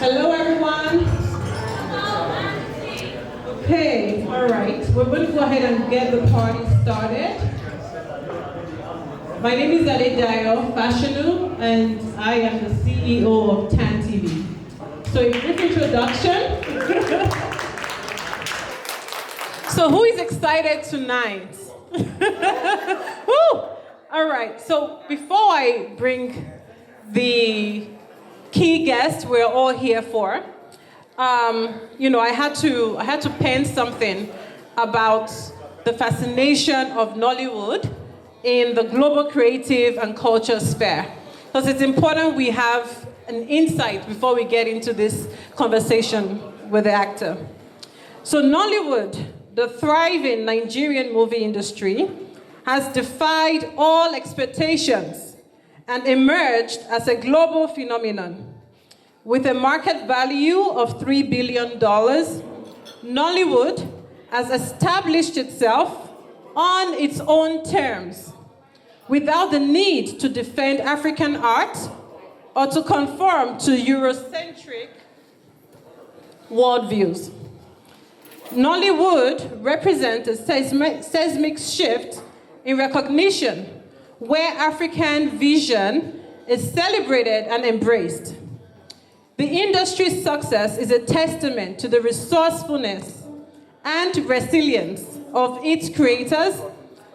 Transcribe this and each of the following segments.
Hello, everyone. Okay, all right. We're going to go ahead and get the party started. My name is Adedayo Fashanu, and I am the CEO of TAN TV. So, a brief introduction. So, who is excited tonight? Woo! All right. So, before I bring the key guest we're all here for, I had to pen something about the fascination of Nollywood in the global creative and culture sphere. Because it's important we have an insight before we get into this conversation with the actor. So Nollywood, the thriving Nigerian movie industry, has defied all expectations and emerged as a global phenomenon. With a market value of $3 billion, Nollywood has established itself on its own terms, without the need to defend African art or to conform to Eurocentric worldviews. Nollywood represents a seismic shift in recognition, where African vision is celebrated and embraced. The industry's success is a testament to the resourcefulness and resilience of its creators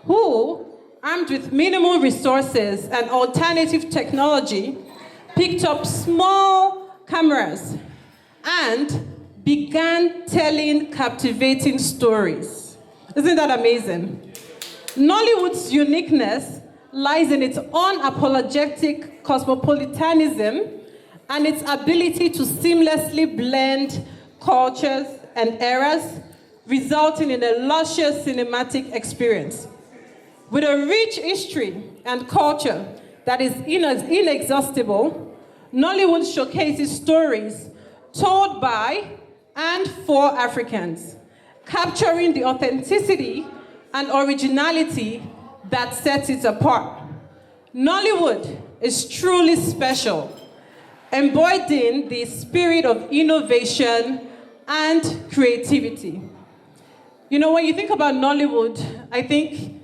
who, armed with minimal resources and alternative technology, picked up small cameras and began telling captivating stories. Isn't that amazing? Nollywood's uniqueness lies in its unapologetic cosmopolitanism and its ability to seamlessly blend cultures and eras, resulting in a luscious cinematic experience. With a rich history and culture that is inexhaustible, Nollywood showcases stories told by and for Africans, capturing the authenticity and originality that sets it apart. Nollywood is truly special, embodying the spirit of innovation and creativity. You know, when you think about Nollywood, I think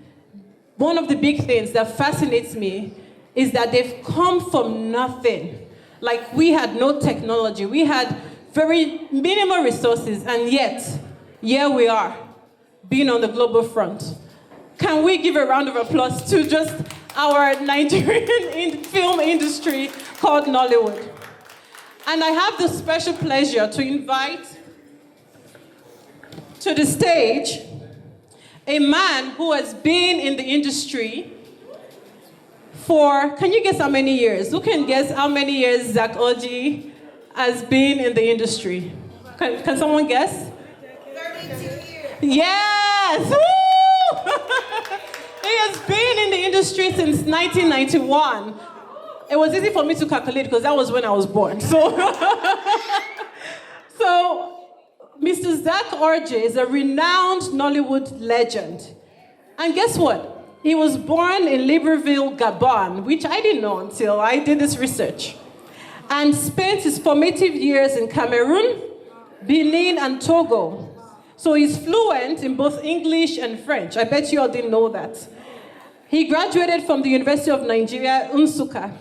one of the big things that fascinates me is that they've come from nothing. Like, we had no technology, we had very minimal resources, and yet, here we are, being on the global front. Can we give a round of applause to just our Nigerian film industry called Nollywood? And I have the special pleasure to invite to the stage a man who has been in the industry for, can you guess how many years? Who can guess how many years Zack Orji has been in the industry? Can someone guess? 32 years. Yes! Woo! He has been in the industry since 1991. It was easy for me to calculate because that was when I was born. So Mr. Zack Orji is a renowned Nollywood legend. And guess what? He was born in Libreville, Gabon, which I didn't know until I did this research, and spent his formative years in Cameroon, Benin, and Togo. So he's fluent in both English and French. I bet you all didn't know that. He graduated from the University of Nigeria, Nsukka.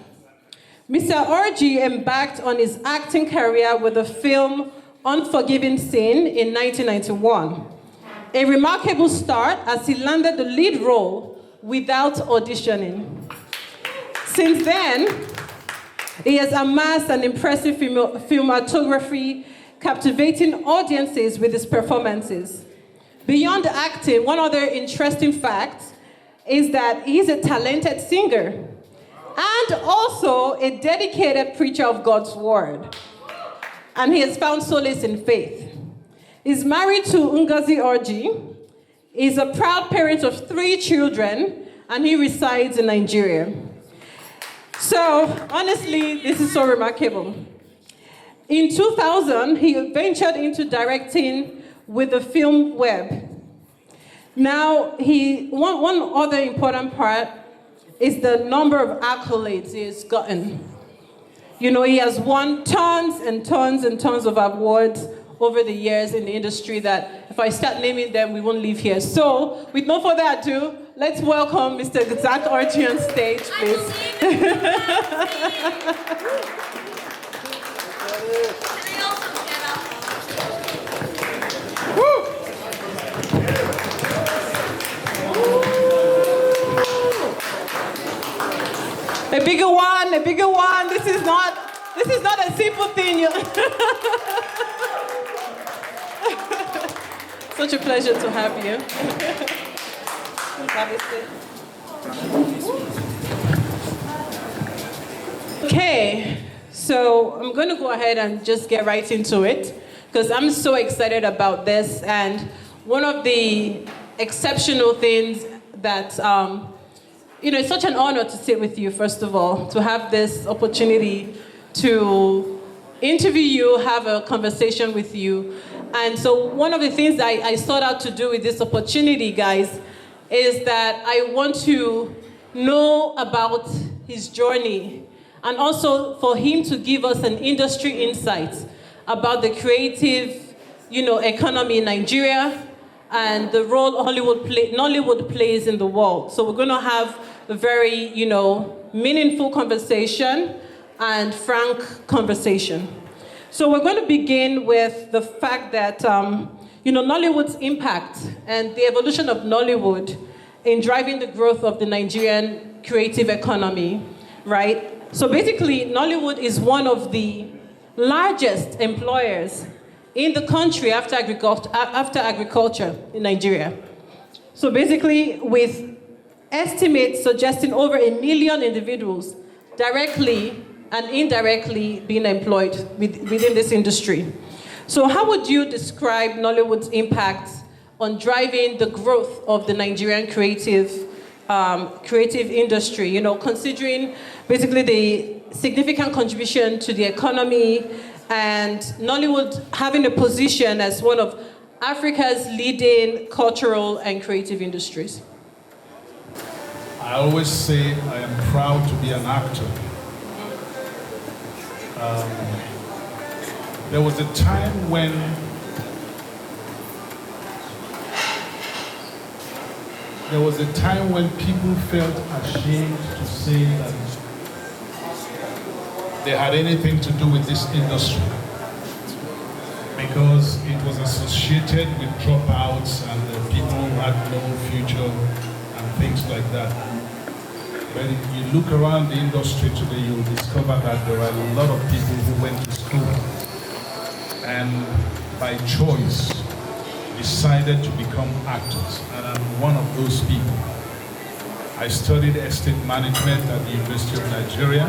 Mr. Orji embarked on his acting career with the film Unforgiving Sin in 1991. A remarkable start as he landed the lead role without auditioning. Since then, he has amassed an impressive filmography, captivating audiences with his performances. Beyond acting, one other interesting fact is that he's a talented singer and also a dedicated preacher of God's word. And he has found solace in faith. He's married to Ngozi Orji. He's a proud parent of 3 children, and he resides in Nigeria. So, honestly, this is so remarkable. In 2000, he ventured into directing with the film Web. Now, one other important part is the number of accolades he has gotten. You know, he has won tons and tons and tons of awards over the years in the industry that if I start naming them, we won't leave here. So, with no further ado, let's welcome Mr. Zack Orji on stage, please. A bigger one, a bigger one. This is not a simple thing. Such a pleasure to have you. Okay, so I'm going to go ahead and just get right into it because I'm so excited about this. And one of the exceptional things that it's such an honor to sit with you, first of all, to have this opportunity to interview you, have a conversation with you. And so one of the things I sought out to do with this opportunity, guys, is that I want to know about his journey and also for him to give us an industry insight about the creative, economy in Nigeria and the role Nollywood plays in the world. So we're going to have a very, meaningful conversation and frank conversation. So we're going to begin with the fact that, Nollywood's impact and the evolution of Nollywood in driving the growth of the Nigerian creative economy, right? So basically, Nollywood is one of the largest employers in the country after agriculture in Nigeria. So basically, with estimates suggesting over 1 million individuals directly and indirectly being employed within this industry. So how would you describe Nollywood's impact on driving the growth of the Nigerian creative industry, considering basically the significant contribution to the economy and Nollywood having a position as one of Africa's leading cultural and creative industries? I always say I am proud to be an actor. There was a time when people felt ashamed to say that they had anything to do with this industry because it was associated with dropouts and people who had no future and things like that. But if you look around the industry today, you'll discover that there are a lot of people who went to school and by choice decided to become actors, and I'm one of those people. I studied estate management at the University of Nigeria,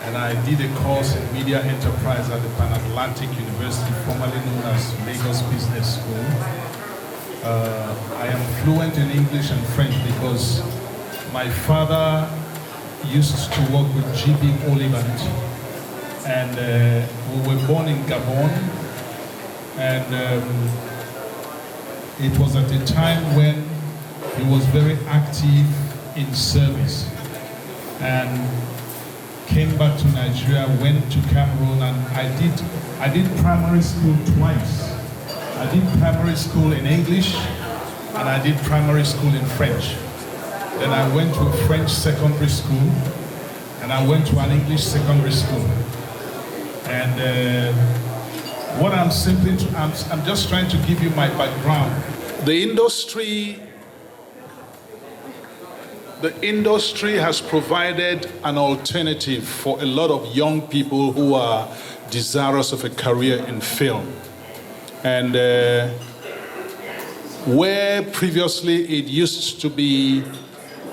and I did a course in media enterprise at the Pan-Atlantic University, formerly known as Lagos Business School. I am fluent in English and French because my father used to work with G.B. Oliphant, and we were born in Gabon, and it was at a time when he was very active in service and came back to Nigeria, went to Cameroon, and I did primary school twice. I did primary school in English and I did primary school in French. Then I went to a French secondary school and I went to an English secondary school. And what I'm just trying to give you my background. The industry has provided an alternative for a lot of young people who are desirous of a career in film. And where previously it used to be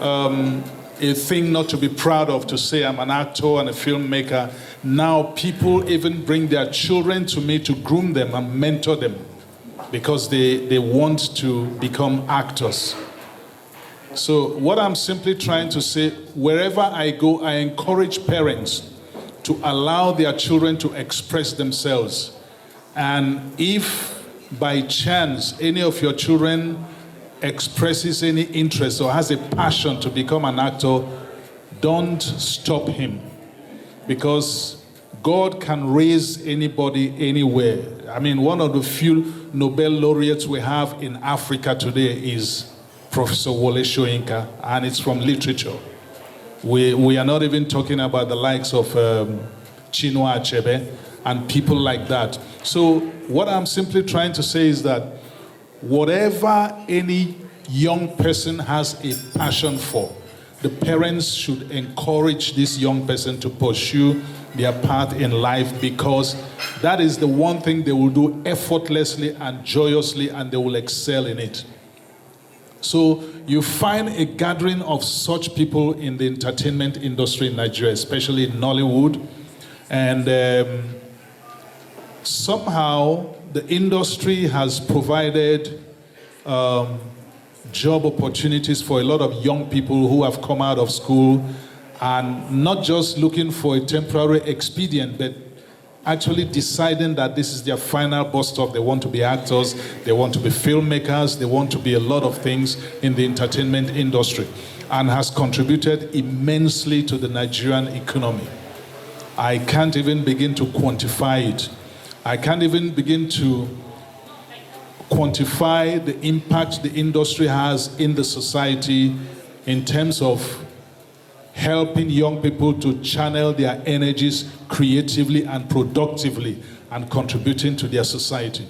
a thing not to be proud of, to say I'm an actor and a filmmaker, now people even bring their children to me to groom them and mentor them because they want to become actors. So what I'm simply trying to say, wherever I go, I encourage parents to allow their children to express themselves. And if by chance any of your children expresses any interest or has a passion to become an actor, don't stop him. because God can raise anybody anywhere. I mean, one of the few Nobel laureates we have in Africa today is Professor Wole Soyinka, and it's from literature. We are not even talking about the likes of Chinua Achebe and people like that. So what I'm simply trying to say is that whatever any young person has a passion for, the parents should encourage this young person to pursue their path in life, because that is the one thing they will do effortlessly and joyously, and they will excel in it. So you find a gathering of such people in the entertainment industry in Nigeria, especially in Nollywood, and somehow the industry has provided job opportunities for a lot of young people who have come out of school and not just looking for a temporary expedient, but actually deciding that this is their final bus stop. They want to be actors, they want to be filmmakers, they want to be a lot of things in the entertainment industry, and has contributed immensely to the Nigerian economy. I can't even begin to quantify it. I can't even begin to quantify the impact the industry has in the society in terms of helping young people to channel their energies creatively and productively and contributing to their society.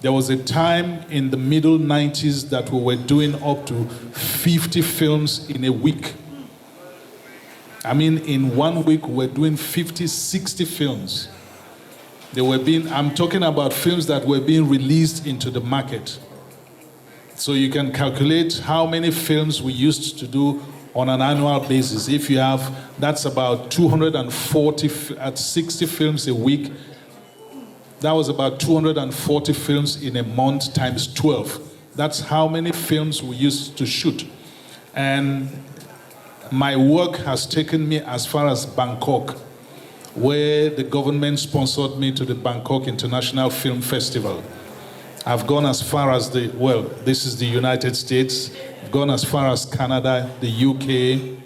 There was a time in the middle 90s that we were doing up to 50 films in a week. I mean, in 1 week, we were doing 50, 60 films. I'm talking about films that were being released into the market. So you can calculate how many films we used to do on an annual basis. If you have, that's about 240 at 60 films a week. That was about 240 films in a month times 12. That's how many films we used to shoot. And my work has taken me as far as Bangkok, where the government sponsored me to the Bangkok International Film Festival. I've gone as far as this is the United States. I've gone as far as Canada, the UK.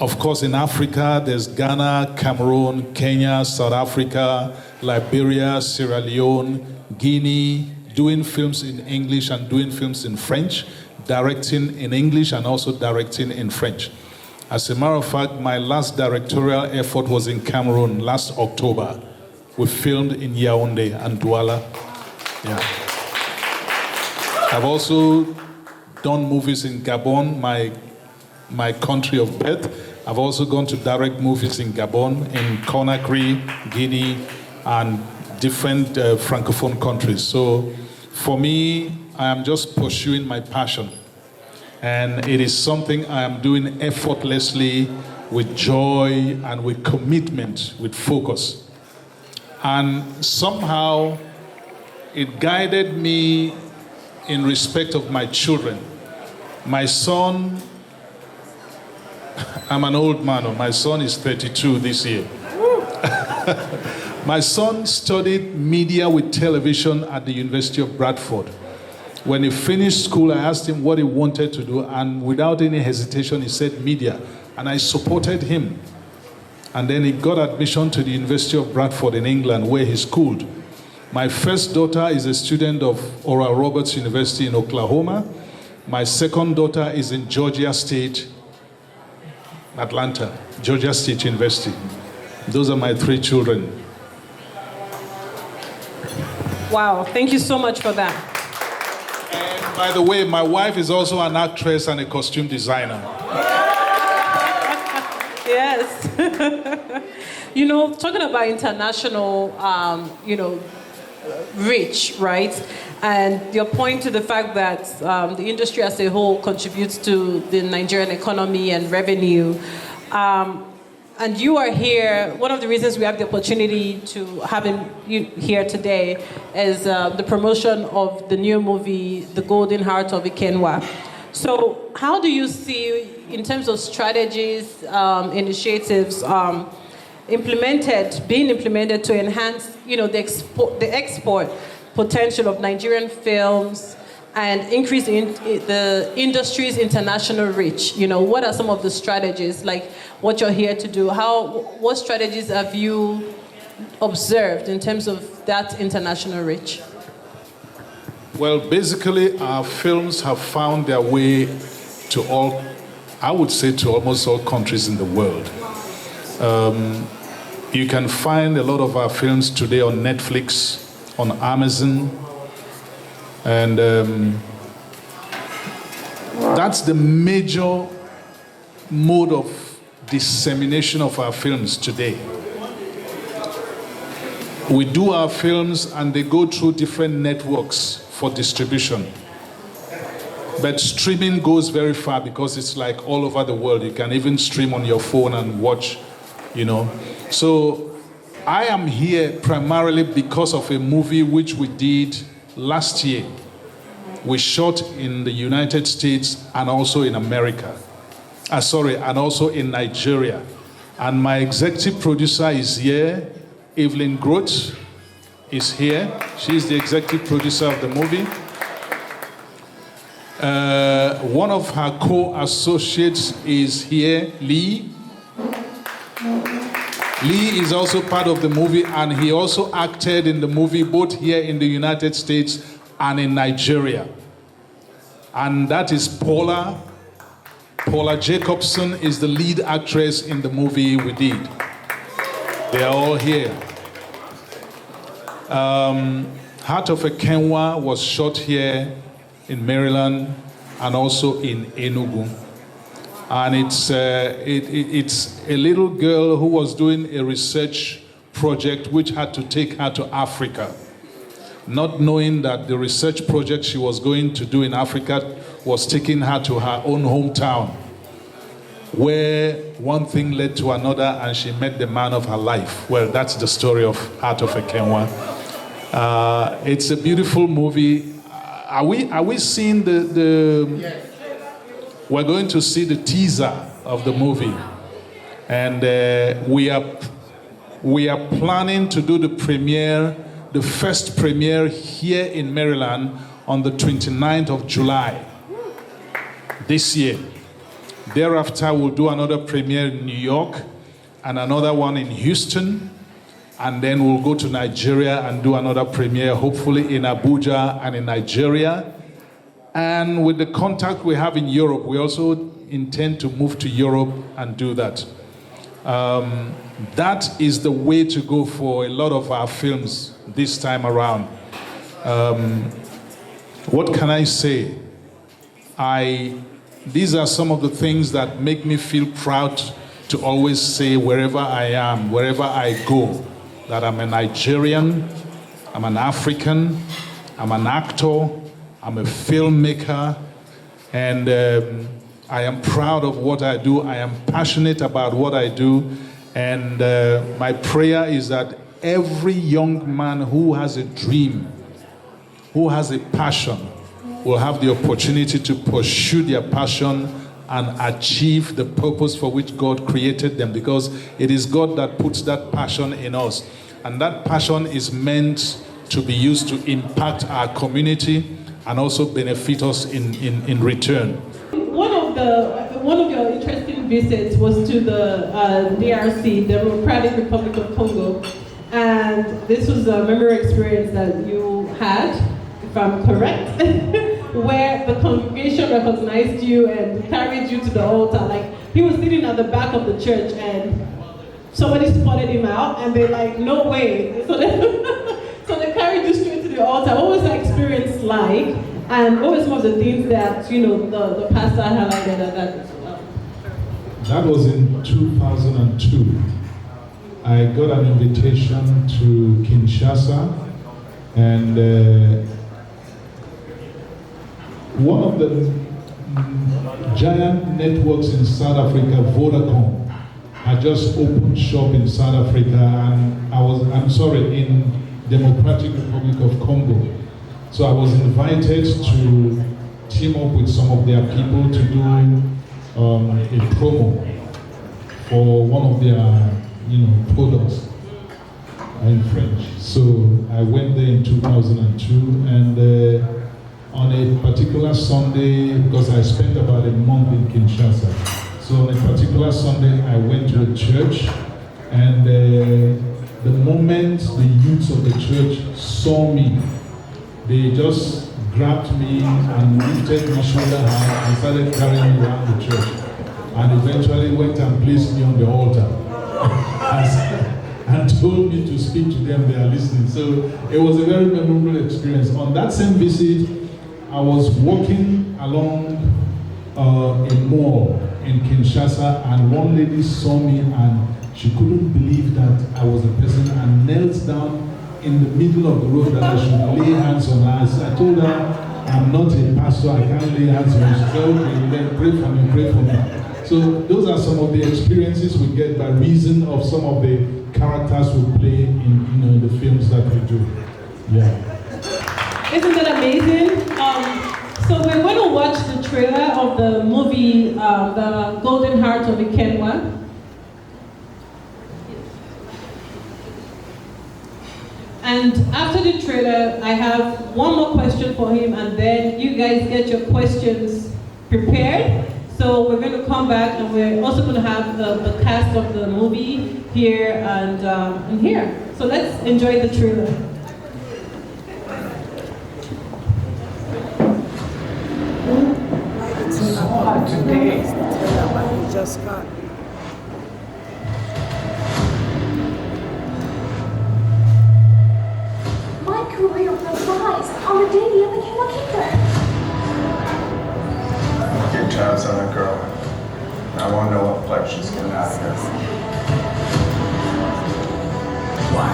Of course, in Africa, there's Ghana, Cameroon, Kenya, South Africa, Liberia, Sierra Leone, Guinea, doing films in English and doing films in French, directing in English and also directing in French. As a matter of fact, my last directorial effort was in Cameroon last October. We filmed in Yaoundé and Douala. Yeah. I've also done movies in Gabon, my country of birth. I've also gone to direct movies in Gabon, in Conakry, Guinea, and different Francophone countries. So for me, I am just pursuing my passion. And it is something I am doing effortlessly, with joy and with commitment, with focus. And somehow it guided me in respect of my children. My son, I'm an old man, my son is 32 this year. My son studied media with television at the University of Bradford. When he finished school, I asked him what he wanted to do, and without any hesitation, he said media. And I supported him. And then he got admission to the University of Bradford in England, where he schooled. My first daughter is a student of Oral Roberts University in Oklahoma. My second daughter is in Georgia State, Atlanta, Georgia State University. Those are my 3 children. Wow, thank you so much for that. And by the way, my wife is also an actress and a costume designer. Yes. Talking about international, reach, right? And your point to the fact that the industry as a whole contributes to the Nigerian economy and revenue. And you are here, one of the reasons we have the opportunity to have you here today is the promotion of the new movie, The Golden Heart of Ikenwa. So how do you see, in terms of strategies, initiatives, being implemented to enhance, the export potential of Nigerian films and increase the industry's international reach? You know, what are some of the strategies, like what you're here to do? What strategies have you observed in terms of that international reach? Well, basically, our films have found their way to all, I would say, to almost all countries in the world. You can find a lot of our films today on Netflix, on Amazon, and that's the major mode of dissemination of our films today. We do our films and they go through different networks for distribution. But streaming goes very far because it's like all over the world. You can even stream on your phone and watch, you know. So I am here primarily because of a movie which we did last year. We shot in the United States and also in America. And also in Nigeria. And my executive producer is here. Evelyn Groth is here. She's the executive producer of the movie. One of her co-associates is here, Lee. Lee is also part of the movie, and he also acted in the movie both here in the United States and in Nigeria. And that is Paula. Paula Jacobson is the lead actress in the movie we did. They are all here. Heart of a Kenwa was shot here in Maryland and also in Enugu. And it's a little girl who was doing a research project which had to take her to Africa, not knowing that the research project she was going to do in Africa was taking her to her own hometown, where one thing led to another and she met the man of her life. Well, that's the story of Heart of a Kenwa. It's a beautiful movie. Are we seeing we're going to see the teaser of the movie, and we are planning to do the first premiere here in Maryland on the 29th of July this year. Thereafter, we'll do another premiere in New York and another one in Houston, and then we'll go to Nigeria and do another premiere, hopefully in Abuja and in Nigeria. And with the contact we have in Europe, we also intend to move to Europe and do that. That is the way to go for a lot of our films this time around. What can I say? These are some of the things that make me feel proud to always say wherever I am, wherever I go, that I'm a Nigerian, I'm an African, I'm an actor, I'm a filmmaker, and I am proud of what I do. I am passionate about what I do, and my prayer is that every young man who has a dream, who has a passion, will have the opportunity to pursue their passion and achieve the purpose for which God created them, because it is God that puts that passion in us. And that passion is meant to be used to impact our community and also benefit us in return. One of your interesting visits was to the DRC, Democratic Republic of Congo, and this was a memory experience that you had, if I'm correct, where the congregation recognized you and carried you to the altar. Like, he was sitting at the back of the church and somebody spotted him out and they're like, no way. So they carried you straight to the altar. What was that experience like? And what were some of the things that, the pastor highlighted at that? That was in 2002. I got an invitation to Kinshasa, and one of the giant networks in South Africa, Vodacom, had just opened shop in South Africa, and in Democratic Republic of Congo. So I was invited to team up with some of their people to do a promo for one of their products in French. So I went there in 2002, and on a particular Sunday, because I spent about a month in Kinshasa. So on a particular Sunday, I went to a church, and the moment the youths of the church saw me, they just grabbed me and lifted my shoulder high and started carrying me around the church. And eventually went and placed me on the altar and told me to speak to them. They are listening. So it was a very memorable experience. On that same visit, I was walking along a mall in Kinshasa, and one lady saw me and she couldn't believe that I was a person, and knelt down in the middle of the road that I should lay hands on her. I told her, I'm not a pastor, I can't lay hands on her. She said, okay, then pray for me, pray for me. So those are some of the experiences we get by reason of some of the characters we play in the films that we do. Yeah. Isn't that amazing? So we're going to watch the trailer of the movie, The Golden Heart of Ikenwa. And after the trailer, I have one more question for him, and then you guys get your questions prepared. So we're going to come back, and we're also going to have the cast of the movie here and here. So let's enjoy the trailer. It's so hot today. He just got. My career will rise on the day the Ikenwa Kingdom. Get tabs on a girl. I want to know what flight she's getting out of here. Why?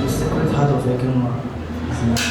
The secret heart of Ikenwa is not.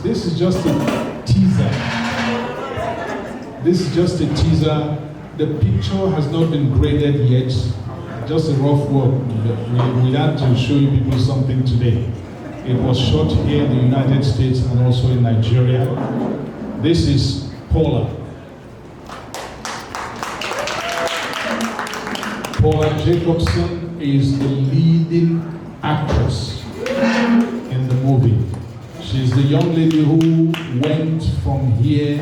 This is just a teaser. This is just a teaser. The picture has not been graded yet. Just a rough work. We had to show you people something today. It was shot here in the United States and also in Nigeria. This is Paula. Paula Jacobson is the leading actress in the movie. She's the young lady who went from here.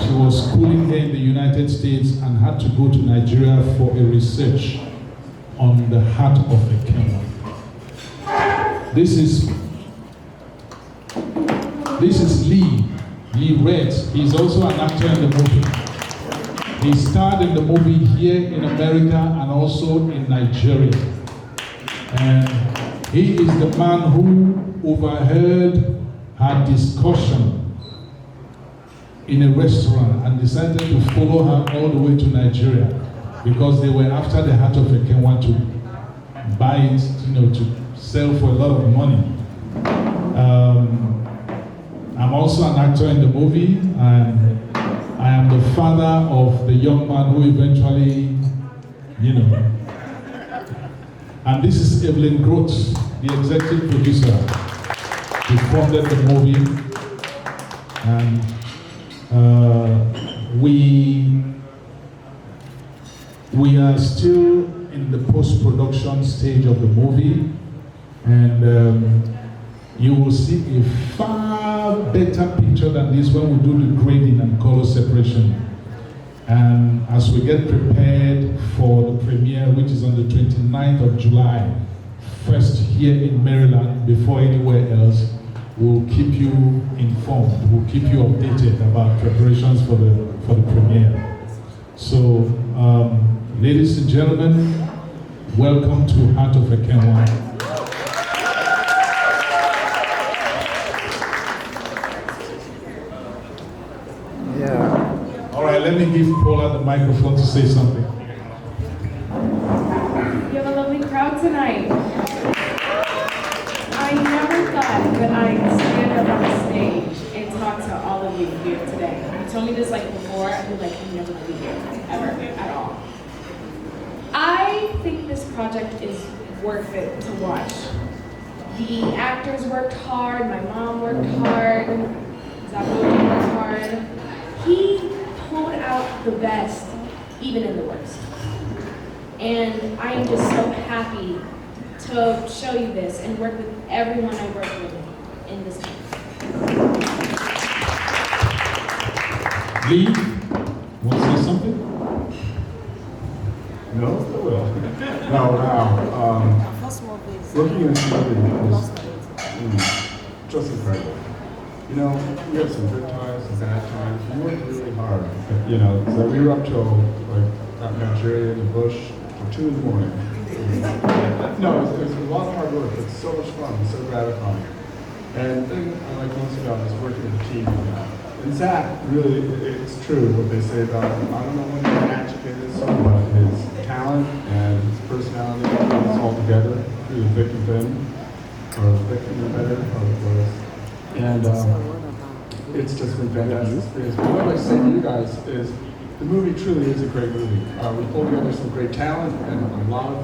She was schooling here in the United States and had to go to Nigeria for a research on the heart of Ikenwa. This is Lee Red. He's also an actor in the movie. He starred in the movie here in America and also in Nigeria. And he is the man who overheard her discussion in a restaurant and decided to follow her all the way to Nigeria because they were after the heart of Ikenwa to buy it, to sell for a lot of money. I'm also an actor in the movie, and I am the father of the young man who eventually, And this is Evelyn Groth, the executive producer. He funded the movie, and we are still in the post-production stage of the movie, and you will see a far better picture than this when we do the grading and color separation. And as we get prepared for the premiere, which is on the 29th of July, first here in Maryland, before anywhere else, we'll keep you informed. We'll keep you updated about preparations for the premiere. So, ladies and gentlemen, welcome to Heart of Ikenwa. Yeah. the microphone to say something. You have a lovely crowd tonight. I never thought that I'd stand up on the stage and talk to all of you here today. You told me this like before, I'd be like, I'd never be here, ever, at all. I think this project is worth it to watch. The actors worked hard, my mom worked hard, Zack Orji worked hard. He pulled out the best, even in the worst. And I am just so happy to show you this and work with everyone I work with in this country. Lee, want to say something? No, I will. No, looking at this movie is just incredible. You know, we had some good times, some bad times. We worked really hard. You know, so we were up till like out in Nigeria in the bush till 2 in the morning. No, it was a lot of hard work, but so much fun, so gratifying. And the thing I like most about it is working with the team. And Zack, really, it's true what they say about him. I don't know what his magic is, but his talent and his personality is all together through the thick and thin, or thick and better, or it was. And it's just been fantastic experience. But what I'd like to say to you guys is the movie truly is a great movie. We pulled together some great talent and a lot of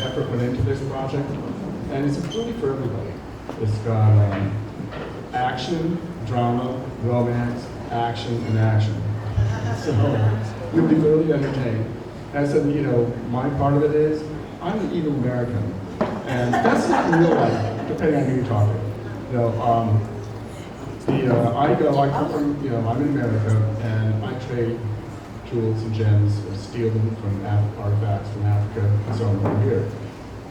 effort went into this project. And it's a movie for everybody. It's got action, drama, romance, action, and action. So you'll be thoroughly entertained. And I said, my part of it is, I'm an evil American. And that's not in real life, depending on who you're talking. I come from, I'm in America, and I trade jewels and gems, or steal them from artifacts from Africa, and so on over here.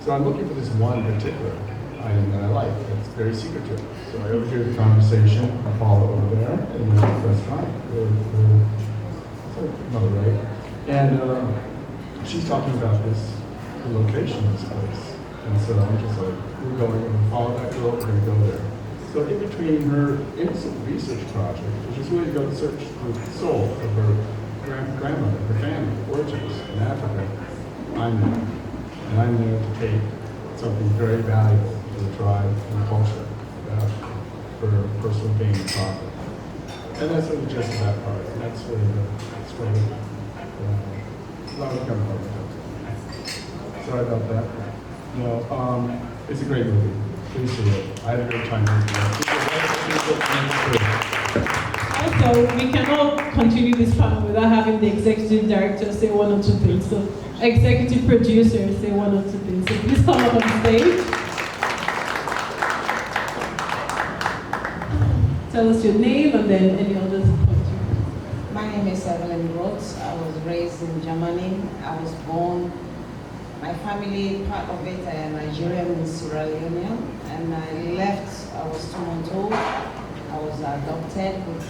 So I'm looking for this one particular item that I like. It's very secretive. So I overhear the conversation. I follow over there, and there's a restaurant. Another right. And she's talking about the location of this place. And so I'm just like, we're going to follow that girl, we're going to go there. So in between her innocent research project, which is really to go search the soul of her grandmother, her family, origins in Africa, I'm there. And I'm there to take something very valuable to the tribe and the culture for personal gain and profit. And that's really just that part. And that's really the story. A lot of comfort. Sorry about that. It's a great movie. Please see it. I had a great time making it. Also, we cannot continue this panel without having the executive director say one or two things. So, executive producer say one or two things. So please come up on stage. Tell us your name and then any others. My name is Evelyn Rhodes. I was raised in Germany. I was born, my family, part of it, Nigerian and Sierra Leone. And I left, I was 2 months old. I was adopted with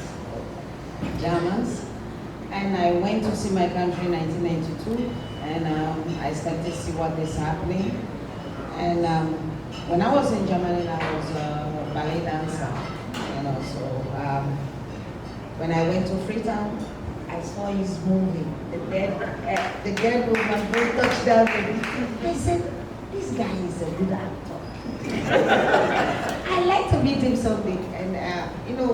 Germans. And I went to see my country in 1992. And I started to see what is happening. And when I was in Germany, I was a ballet dancer. So when I went to Freetown, I saw his movie, the girl who was going to touch down. I said, this guy is a good actor. I like to meet him someday. And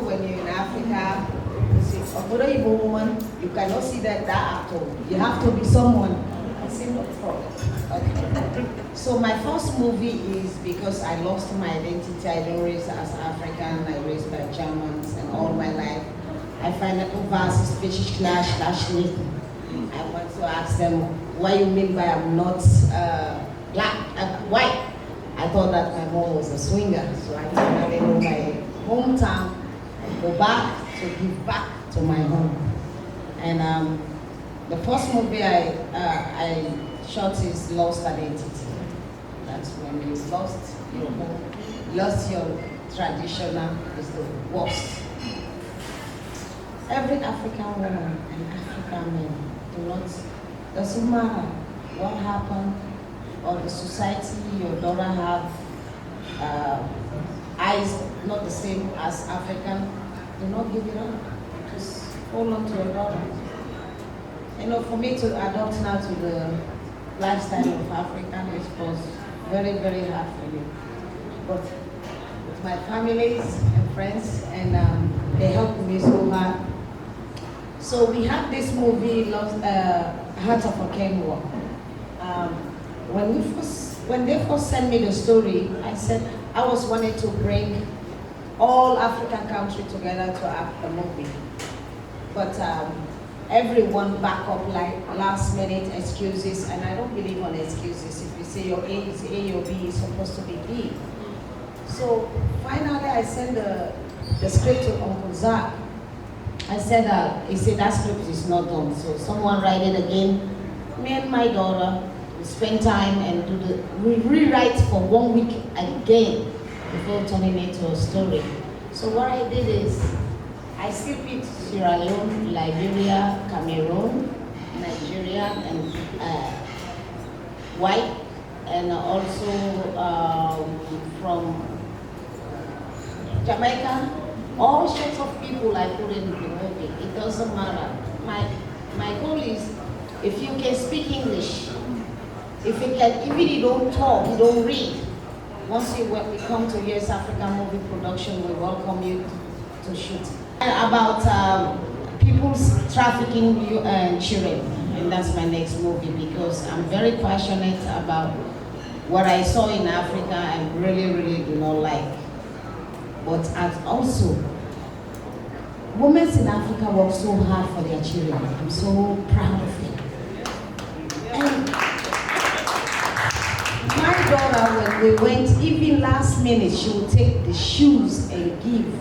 when you're in Africa, you see, although you're a woman, you cannot see that actor. You have to be someone. I said, no problem. Okay. So my first movie is because I lost my identity. I don't raise as African. I raised by Germans, and all my life I find that overseas British clash me. I want to ask them, what you mean by I'm not black, white? I thought that my mom was a swinger, so I finally know my hometown. I go back to give back to my home. And the first movie I shot is Lost Identity. That's when you lost your home, lost your traditional, is the worst. Every African woman and African man doesn't matter what happened, or the society your daughter have eyes not the same as African, do not give it up. Just hold on to your daughter. You know, for me to adopt now to the lifestyle of African, it was very, very hard for me. But with my families and friends, and they helped me so hard. So we had this movie, Heart of a Convo. When they first sent me the story, I said I was wanting to bring all African countries together to act a movie. But everyone back up like last minute excuses, and I don't believe on excuses. If you say your A is A, your B is supposed to be B. So finally I sent the script to Uncle Zack. I said he said that script is not done, so someone write it again. Me and my daughter spend time and we rewrite for 1 week again before turning it to a story. So what I did is I still picked Sierra Leone, Liberia, Cameroon, Nigeria, and white, and also from Jamaica. All sorts of people I put in the movie. It doesn't matter. My goal is, if you can speak English, if you can, even you don't talk, you don't read. Once you come to US African Movie Production, we welcome you to shoot. And about people's trafficking children, and that's my next movie, because I'm very passionate about what I saw in Africa and really, really do not like. But also, women in Africa work so hard for their children. I'm so proud of it. And my daughter, when we went, even last minute, she would take the shoes and give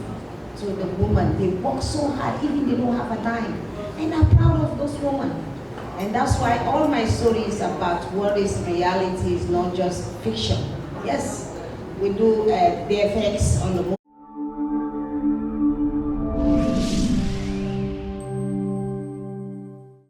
to the woman. They work so hard, even they don't have a dime. And I'm proud of those women. And that's why all my stories about what is reality is not just fiction. Yes, we do VFX on the movie.